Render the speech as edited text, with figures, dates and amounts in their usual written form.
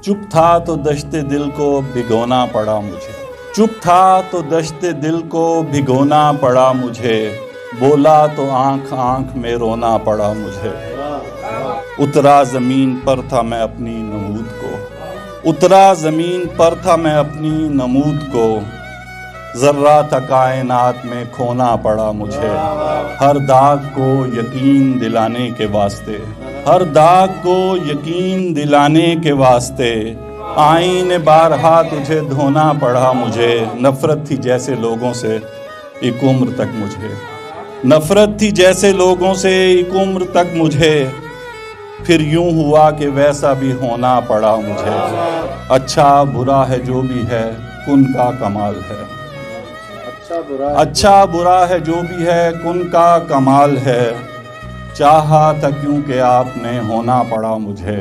चुप था तो दश्ते दिल को भिगोना पड़ा मुझे, चुप था तो दश्ते दिल को भिगोना पड़ा मुझे, बोला तो आंख आंख में रोना पड़ा मुझे। उतरा ज़मीन पर था मैं अपनी नमूद को, उतरा ज़मीन पर था मैं अपनी नमूद को, ज़र्रा था कायनात में खोना पड़ा मुझे। हर दाग को यकीन दिलाने के वास्ते, हर दाग को यकीन दिलाने के वास्ते, आईने बारहा तुझे धोना पड़ा मुझे। नफ़रत थी जैसे लोगों से एक उम्र तक मुझे, नफ़रत थी जैसे लोगों से एक उम्र तक मुझे, फिर यूं हुआ कि वैसा भी होना पड़ा मुझे। अच्छा बुरा है जो भी है कुन का कमाल है, अच्छा बुरा है जो भी है कुन का कमाल है, चाहा था क्योंकि आपने होना पड़ा मुझे।